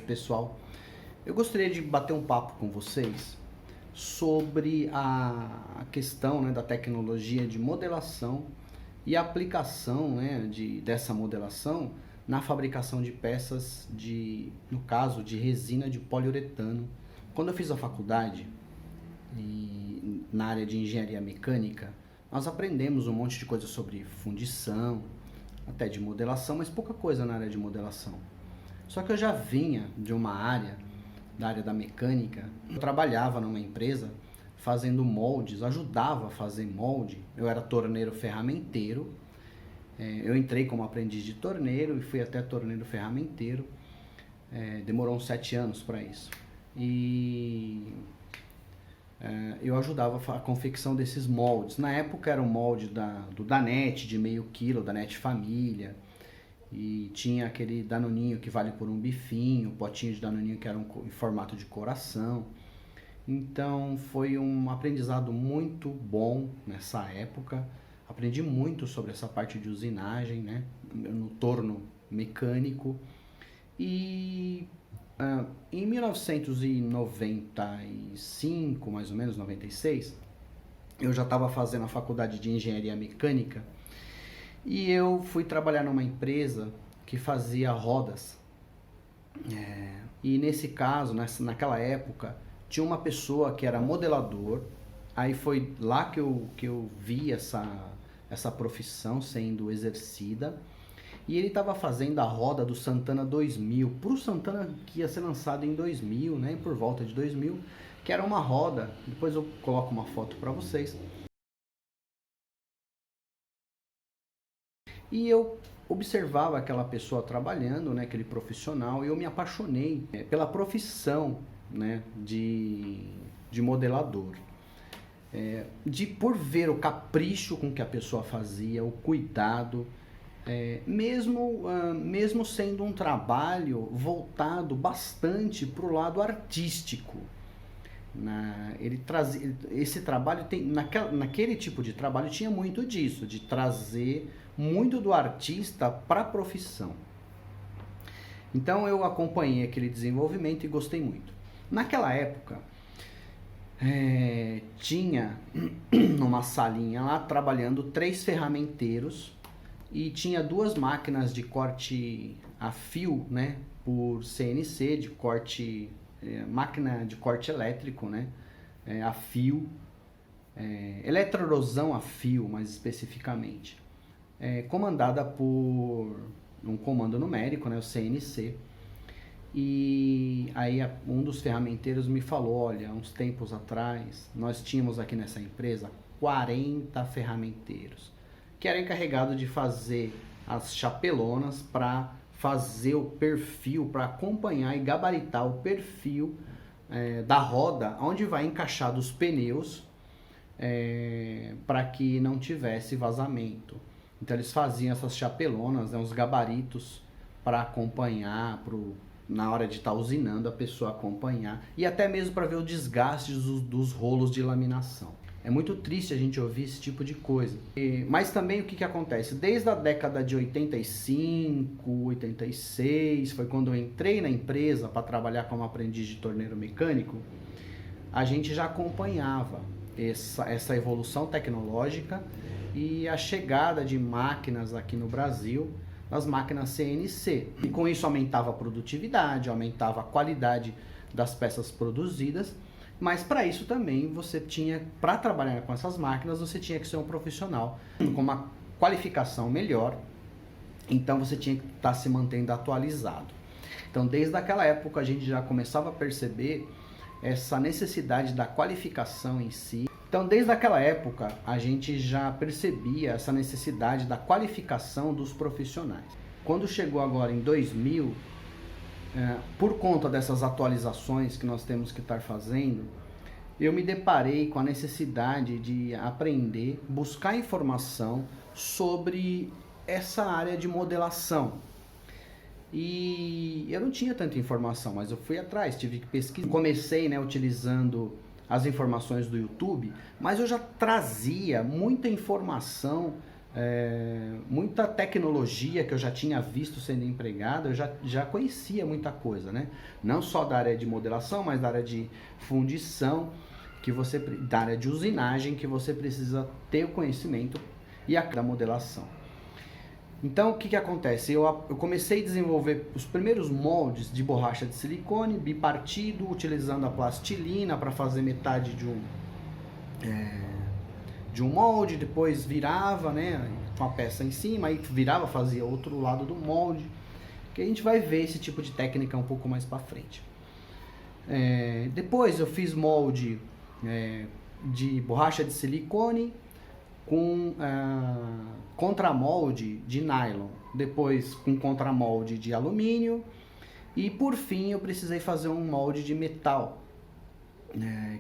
pessoal. Eu gostaria de bater um papo com vocês sobre a questão, né, da tecnologia de modelação e a aplicação, né, dessa modelação na fabricação de peças no caso, de resina de poliuretano. Quando eu fiz a faculdade, na área de engenharia mecânica, nós aprendemos um monte de coisa sobre fundição, até de modelação, mas pouca coisa na área de modelação. Só que eu já vinha de uma área, da área da mecânica. Eu trabalhava numa empresa fazendo moldes, ajudava a fazer molde. Eu era torneiro ferramenteiro. Eu entrei como aprendiz de torneiro e fui até torneiro ferramenteiro. Demorou uns 7 anos para isso. E eu ajudava a confecção desses moldes. Na época era um molde do Danette de meio quilo, Danette Família. E tinha aquele danoninho que vale por um bifinho, potinho de danoninho que era em formato de coração. Então foi um aprendizado muito bom nessa época. Aprendi muito sobre essa parte de usinagem, né, no torno mecânico. E em 1995, mais ou menos, 96, eu já estava fazendo a faculdade de engenharia mecânica e eu fui trabalhar numa empresa que fazia rodas. E nesse caso, naquela época, tinha uma pessoa que era modelador. Aí foi lá que eu vi essa profissão sendo exercida. E ele estava fazendo a roda do Santana 2000, para o Santana que ia ser lançado em 2000, né, por volta de 2000, que era uma roda, depois eu coloco uma foto para vocês. E eu observava aquela pessoa trabalhando, né, aquele profissional, e eu me apaixonei pela profissão, né, de modelador. Por ver o capricho com que a pessoa fazia, o cuidado, mesmo sendo um trabalho voltado bastante para o lado artístico. Esse trabalho naquele tipo de trabalho tinha muito disso, de trazer muito do artista para a profissão. Então eu acompanhei aquele desenvolvimento e gostei muito. Naquela época, tinha numa salinha lá trabalhando 3 ferramenteiros e tinha 2 máquinas de corte a fio, né, por CNC, de corte, máquina de corte elétrico, né, a fio, eletrorosão a fio, mais especificamente, comandada por um comando numérico, né, o CNC. E aí um dos ferramenteiros me falou: olha, uns tempos atrás nós tínhamos aqui nessa empresa 40 ferramenteiros que era encarregado de fazer as chapelonas para fazer o perfil, para acompanhar e gabaritar o perfil da roda onde vai encaixar os pneus, para que não tivesse vazamento. Então eles faziam essas chapelonas, né, uns gabaritos para acompanhar, na hora de estar usinando, a pessoa acompanhar, e até mesmo para ver o desgaste dos rolos de laminação. É muito triste a gente ouvir esse tipo de coisa. Mas também o que acontece? Desde a década de 85, 86, foi quando eu entrei na empresa para trabalhar como aprendiz de torneiro mecânico, a gente já acompanhava essa evolução tecnológica e a chegada de máquinas aqui no Brasil, as máquinas CNC. E com isso aumentava a produtividade, aumentava a qualidade das peças produzidas. Mas para isso também para trabalhar com essas máquinas, você tinha que ser um profissional com uma qualificação melhor. Então você tinha que estar se mantendo atualizado. Então desde aquela época a gente já começava a perceber essa necessidade da qualificação em si. Então desde aquela época a gente já percebia essa necessidade da qualificação dos profissionais. Quando chegou agora em 2000, por conta dessas atualizações que nós temos que estar fazendo, eu me deparei com a necessidade de aprender, buscar informação sobre essa área de modelação. E eu não tinha tanta informação, mas eu fui atrás, tive que pesquisar. Comecei, né, utilizando as informações do YouTube, mas eu já trazia muita informação muita tecnologia que eu já tinha visto sendo empregada, eu já conhecia muita coisa, né? Não só da área de modelação, mas da área de fundição, da área de usinagem, que você precisa ter o conhecimento e a modelação. Então, o que acontece? Eu comecei a desenvolver os primeiros moldes de borracha de silicone bipartido, utilizando a plastilina para fazer metade de um molde, depois virava, né, com a peça em cima, aí virava, fazia outro lado do molde, que a gente vai ver esse tipo de técnica um pouco mais para frente. Depois eu fiz molde de borracha de silicone com contramolde de nylon, depois com contramolde de alumínio, e por fim eu precisei fazer um molde de metal,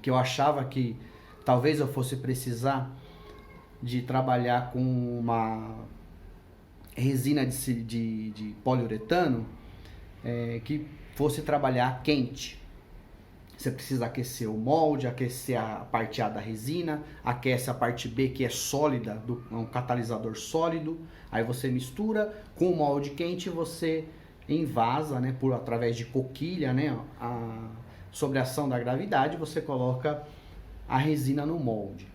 que eu achava que talvez eu fosse precisar de trabalhar com uma resina de poliuretano que fosse trabalhar quente. Você precisa aquecer o molde, aquecer a parte A da resina, aquece a parte B, que é sólida, um catalisador sólido. Aí você mistura com o molde quente, você envasa, né, através de coquilha, né, sobre a ação da gravidade, você coloca a resina no molde.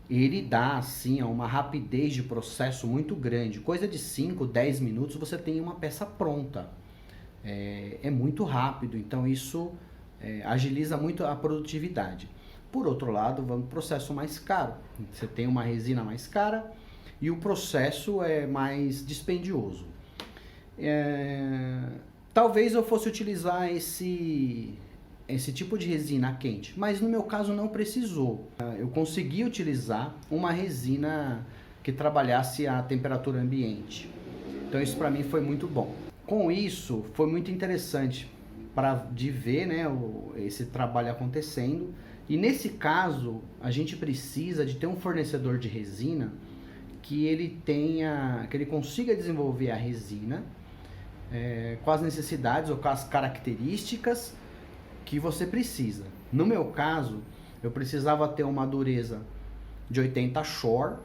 Ele dá assim uma rapidez de processo muito grande, coisa de 5, 10 minutos você tem uma peça pronta. É muito rápido, então isso agiliza muito a produtividade. Por outro lado, vamos para o processo mais caro. Você tem uma resina mais cara e o processo é mais dispendioso. Talvez eu fosse utilizar esse tipo de resina quente, mas no meu caso não precisou. Eu consegui utilizar uma resina que trabalhasse a temperatura ambiente. Então isso para mim foi muito bom. Com isso, foi muito interessante de ver, né, esse trabalho acontecendo. E nesse caso, a gente precisa de ter um fornecedor de resina que ele consiga desenvolver a resina com as necessidades ou com as características que você precisa. No meu caso, eu precisava ter uma dureza de 80 Shore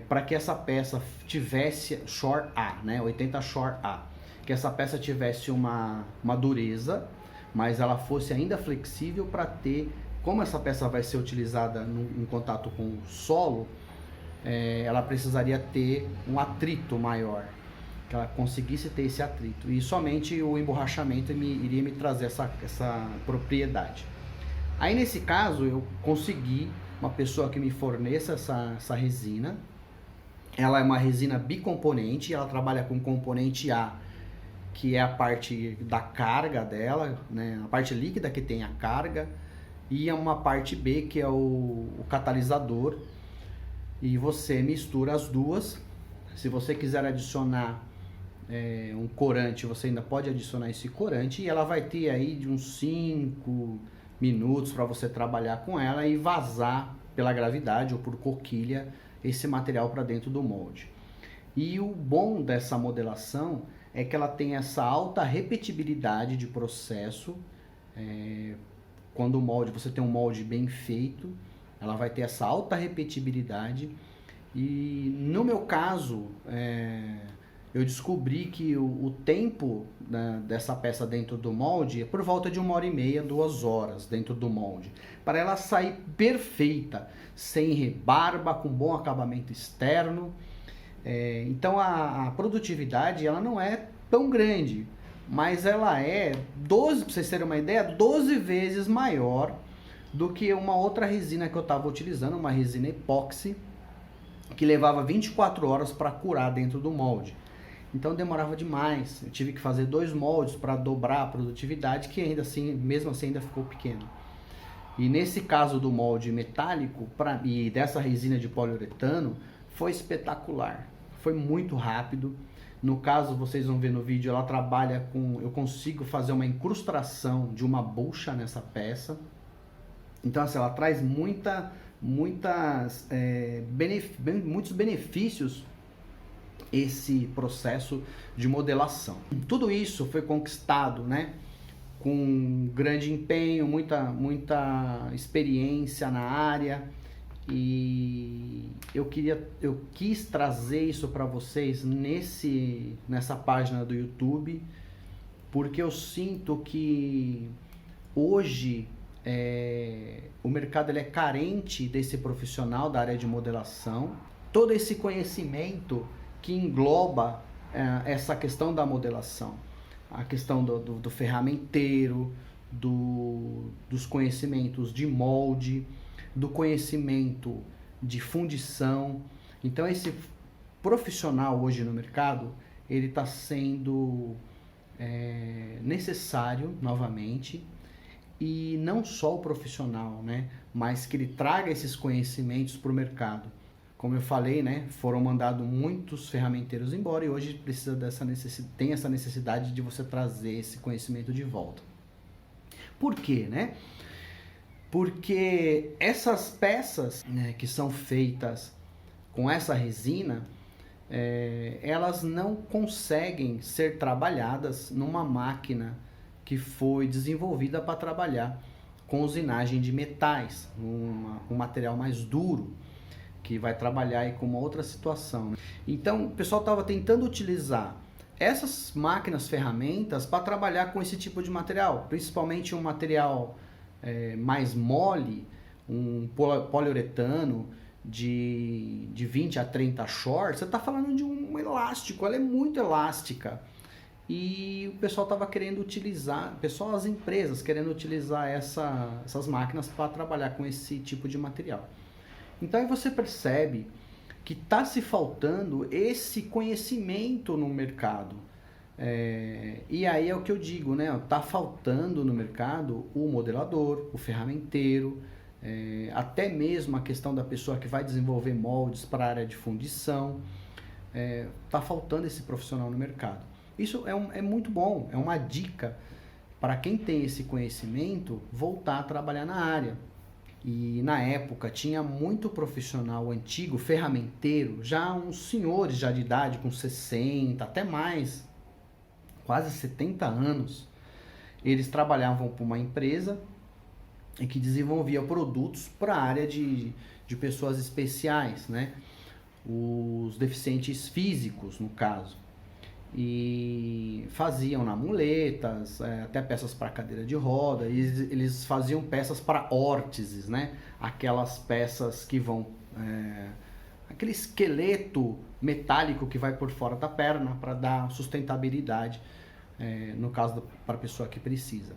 para que essa peça tivesse Shore A, né, 80 Shore A, que essa peça tivesse uma dureza, mas ela fosse ainda flexível para ter, como essa peça vai ser utilizada em contato com o solo, ela precisaria ter um atrito maior, que ela conseguisse ter esse atrito, e somente o emborrachamento iria me trazer essa propriedade. Aí nesse caso eu consegui uma pessoa que me forneça essa resina. Ela é uma resina bicomponente, ela trabalha com componente A, que é a parte da carga dela, né, a parte líquida que tem a carga, e uma parte B, que é o catalisador, e você mistura as duas. Se você quiser adicionar um corante, você ainda pode adicionar esse corante, e ela vai ter aí de uns 5 minutos para você trabalhar com ela e vazar pela gravidade ou por coquilha esse material para dentro do molde. E o bom dessa modelação é que ela tem essa alta repetibilidade de processo. Quando você tem um molde bem feito, ela vai ter essa alta repetibilidade. E no meu caso, eu descobri que o tempo dessa peça dentro do molde é por volta de 1h30, 2 horas dentro do molde, para ela sair perfeita, sem rebarba, com bom acabamento externo. Então a produtividade ela não é tão grande, mas ela é 12, para vocês terem uma ideia, 12 vezes maior do que uma outra resina que eu estava utilizando, uma resina epóxi, que levava 24 horas para curar dentro do molde. Então demorava demais, eu tive que fazer 2 moldes para dobrar a produtividade, que ainda assim, mesmo assim ainda ficou pequeno. E nesse caso do molde metálico e dessa resina de poliuretano, foi espetacular, foi muito rápido. No caso, vocês vão ver no vídeo, ela trabalha eu consigo fazer uma incrustação de uma bucha nessa peça. Então assim, ela traz muitos benefícios esse processo de modelação. Tudo isso foi conquistado, né, com grande empenho, muita experiência na área, E eu quis trazer isso para vocês nessa página do YouTube, porque eu sinto que hoje o mercado ele é carente desse profissional da área de modelação, todo esse conhecimento que engloba essa questão da modelação, a questão do ferramenteiro, dos conhecimentos de molde, do conhecimento de fundição. Então esse profissional hoje no mercado, ele está sendo necessário novamente, e não só o profissional, né, mas que ele traga esses conhecimentos para o mercado. Como eu falei, né, foram mandados muitos ferramenteiros embora e hoje tem essa necessidade de você trazer esse conhecimento de volta. Por quê, né? Porque essas peças, né, que são feitas com essa resina, elas não conseguem ser trabalhadas numa máquina que foi desenvolvida para trabalhar com usinagem de metais, um material mais duro, que vai trabalhar aí com uma outra situação, né? Então o pessoal estava tentando utilizar essas máquinas, ferramentas, para trabalhar com esse tipo de material, principalmente um material mais mole, um poliuretano de 20 a 30 shorts. Você está falando de um elástico, ela é muito elástica. E o pessoal estava querendo utilizar, as empresas querendo utilizar essas máquinas para trabalhar com esse tipo de material. Então aí você percebe que está se faltando esse conhecimento no mercado. E aí é o que eu digo, né? Está faltando no mercado o modelador, o ferramenteiro, até mesmo a questão da pessoa que vai desenvolver moldes para a área de fundição. Está faltando esse profissional no mercado. Isso é muito bom, é uma dica para quem tem esse conhecimento voltar a trabalhar na área. E na época tinha muito profissional antigo, ferramenteiro, já uns senhores já de idade, com 60, até mais, quase 70 anos. Eles trabalhavam para uma empresa e que desenvolvia produtos para a área de pessoas especiais, né? Os deficientes físicos, no caso. E faziam na muletas, até peças para cadeira de roda. Eles faziam peças para órteses, né? Aquelas peças que vão aquele esqueleto metálico que vai por fora da perna para dar sustentabilidade, no caso para a pessoa que precisa.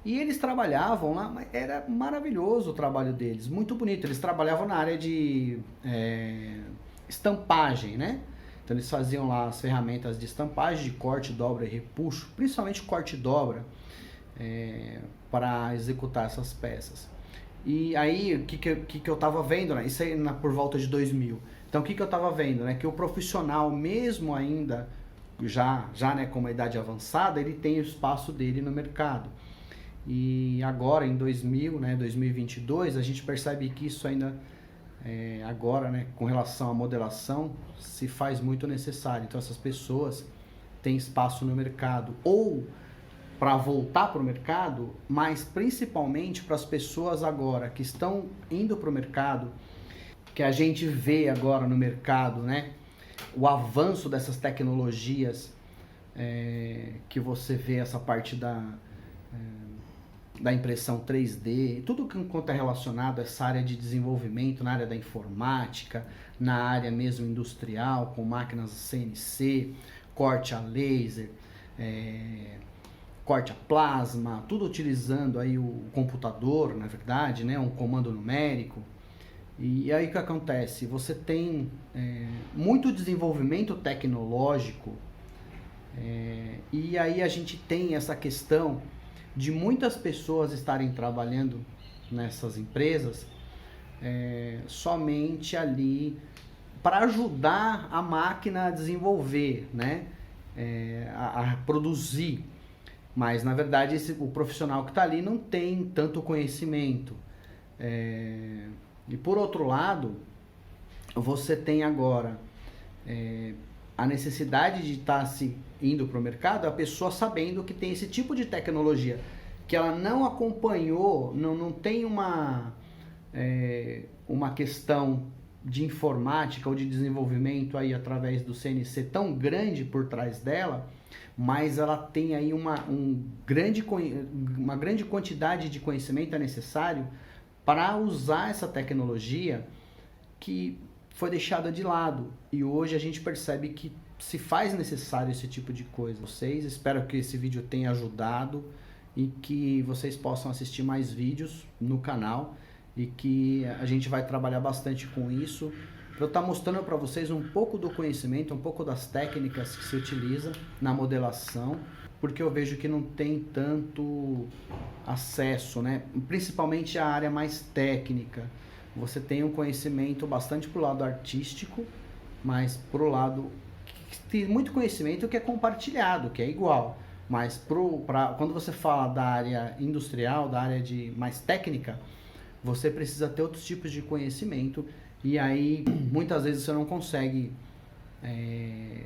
E eles trabalhavam lá, mas era maravilhoso o trabalho deles, muito bonito. Eles trabalhavam na área de estampagem, né? Então eles faziam lá as ferramentas de estampagem, de corte, dobra e repuxo, principalmente corte e dobra, para executar essas peças. E aí, o que eu estava vendo, né? Isso aí por volta de 2000. Então o que eu estava vendo, né? Que o profissional, mesmo ainda já né, com uma idade avançada, ele tem o espaço dele no mercado. E agora, em 2022, a gente percebe que isso ainda... agora, né, com relação à modelação, se faz muito necessário. Então essas pessoas têm espaço no mercado, ou para voltar para o mercado, mas principalmente para as pessoas agora que estão indo para o mercado, que a gente vê agora no mercado, né, o avanço dessas tecnologias, que você vê essa parte da impressão 3D, tudo quanto é relacionado a essa área de desenvolvimento, na área da informática, na área mesmo industrial, com máquinas CNC, corte a laser, corte a plasma, tudo utilizando aí o computador, na verdade, né, um comando numérico. E aí o que acontece? Você tem muito desenvolvimento tecnológico, e aí a gente tem essa questão de muitas pessoas estarem trabalhando nessas empresas somente ali para ajudar a máquina a desenvolver, né? A produzir. Mas, na verdade, o profissional que está ali não tem tanto conhecimento. E, por outro lado, você tem agora a necessidade de estar se indo para o mercado, a pessoa sabendo que tem esse tipo de tecnologia, que ela não acompanhou, não tem uma uma questão de informática ou de desenvolvimento aí através do CNC tão grande por trás dela, mas ela tem aí uma grande quantidade de conhecimento necessário para usar essa tecnologia que foi deixada de lado, e hoje a gente percebe que se faz necessário esse tipo de coisa. Espero que esse vídeo tenha ajudado e que vocês possam assistir mais vídeos no canal e que a gente vai trabalhar bastante com isso, para eu estar mostrando para vocês um pouco do conhecimento, um pouco das técnicas que se utiliza na modelação, porque eu vejo que não tem tanto acesso, né? Principalmente a área mais técnica. Você tem um conhecimento bastante pro lado artístico, mas pro lado que tem muito conhecimento que é compartilhado, que é igual. Mas quando você fala da área industrial, da área mais técnica, você precisa ter outros tipos de conhecimento, e aí muitas vezes você não consegue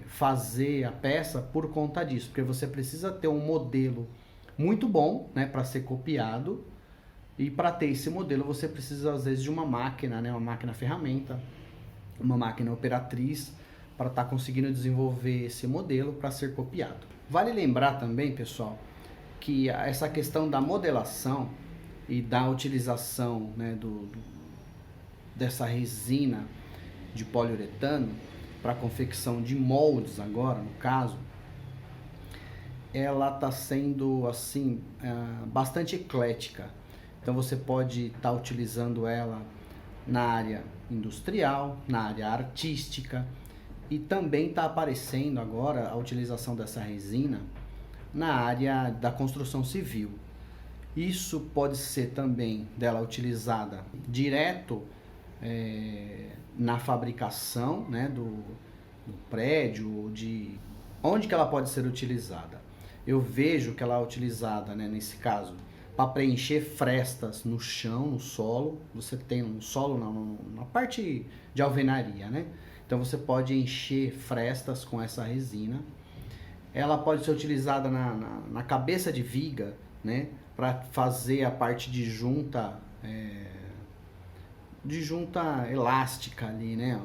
fazer a peça por conta disso, porque você precisa ter um modelo muito bom, né, para ser copiado, e para ter esse modelo você precisa às vezes de uma máquina, né, uma máquina ferramenta, uma máquina operatriz, para estar conseguindo desenvolver esse modelo para ser copiado. Vale lembrar também, pessoal, que essa questão da modelação e da utilização, né, dessa resina de poliuretano para confecção de moldes agora, no caso, ela está sendo assim bastante eclética. Então você pode estar utilizando ela na área industrial, na área artística, e também está aparecendo agora a utilização dessa resina na área da construção civil. Isso pode ser também dela utilizada direto na fabricação, né, do prédio, de onde que ela pode ser utilizada. Eu vejo que ela é utilizada, né, nesse caso, para preencher frestas no chão, no solo. Você tem um solo na parte de alvenaria, né? Então você pode encher frestas com essa resina. Ela pode ser utilizada na cabeça de viga, né, para fazer a parte de junta elástica ali, né?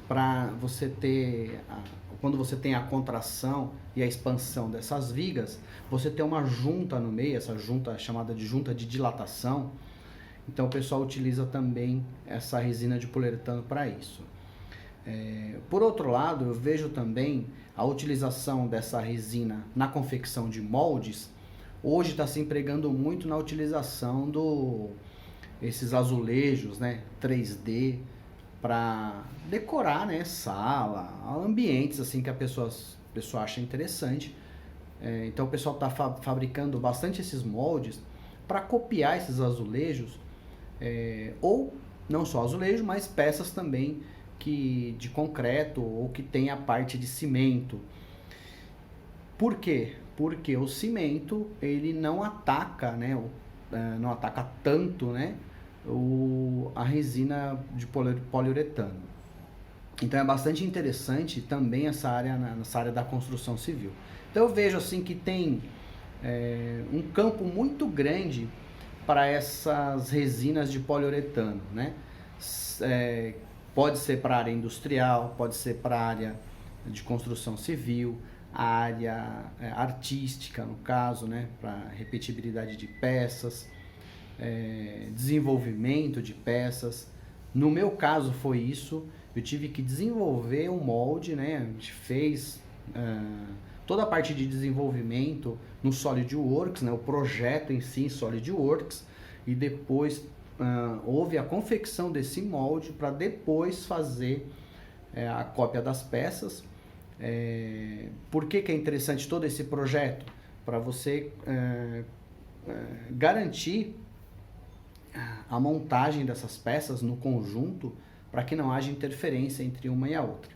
Para você ter, quando você tem a contração e a expansão dessas vigas, você tem uma junta no meio, essa junta é chamada de junta de dilatação. Então o pessoal utiliza também essa resina de poliuretano para isso. Por outro lado, eu vejo também a utilização dessa resina na confecção de moldes. Hoje está se empregando muito na utilização esses azulejos, né, 3D, para decorar, né, sala, ambientes assim que a pessoa acha interessante. Então o pessoal está fabricando bastante esses moldes para copiar esses azulejos, ou não só azulejo, mas peças também de concreto, ou que tem a parte de cimento. Por quê? Porque o cimento ele não ataca, né, não ataca tanto, né, a resina de poliuretano. Então é bastante interessante também essa área da construção civil. Então eu vejo assim que tem um campo muito grande para essas resinas de poliuretano, né? Pode ser para a área industrial, pode ser para a área de construção civil, a área artística, no caso, né, para repetibilidade de peças, desenvolvimento de peças. No meu caso foi isso, eu tive que desenvolver um molde, né, a gente fez toda a parte de desenvolvimento no SolidWorks, né, o projeto em si, SolidWorks, e depois houve a confecção desse molde para depois fazer a cópia das peças. Por que é interessante todo esse projeto? Para você garantir a montagem dessas peças no conjunto, para que não haja interferência entre uma e a outra.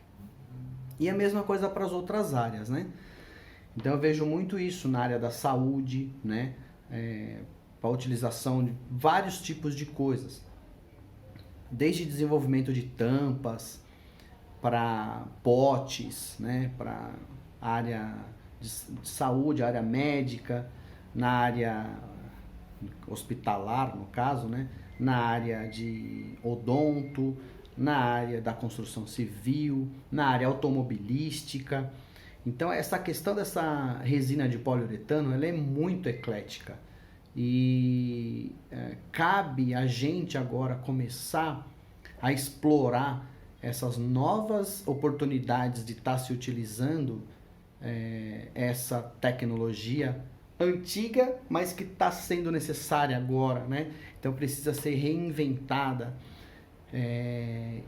E a mesma coisa para as outras áreas, né? Então eu vejo muito isso na área da saúde, né? Para a utilização de vários tipos de coisas, desde desenvolvimento de tampas, para potes, né? Para área de saúde, área médica, na área hospitalar, no caso, né? Na área de odonto, na área da construção civil, na área automobilística. Então, essa questão dessa resina de poliuretano, ela é muito eclética. E cabe a gente agora começar a explorar essas novas oportunidades de estar se utilizando essa tecnologia antiga, mas que está sendo necessária agora, né? Então precisa ser reinventada.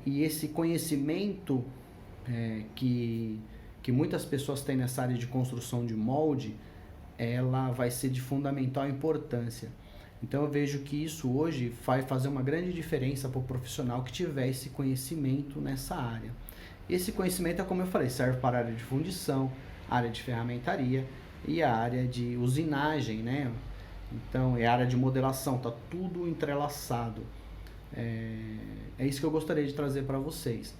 E esse conhecimento que muitas pessoas têm nessa área de construção de molde, ela vai ser de fundamental importância. Então eu vejo que isso hoje vai fazer uma grande diferença para o profissional que tiver esse conhecimento nessa área. Esse conhecimento, como eu falei, serve para a área de fundição, área de ferramentaria e a área de usinagem, né? Então, é a área de modelação, tá tudo entrelaçado. É isso que eu gostaria de trazer para vocês.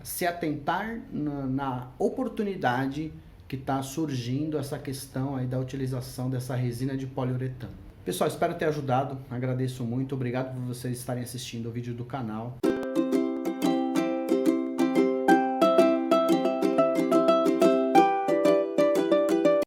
Se atentar na oportunidade que está surgindo essa questão aí da utilização dessa resina de poliuretano. Pessoal, espero ter ajudado, agradeço muito, obrigado por vocês estarem assistindo o vídeo do canal.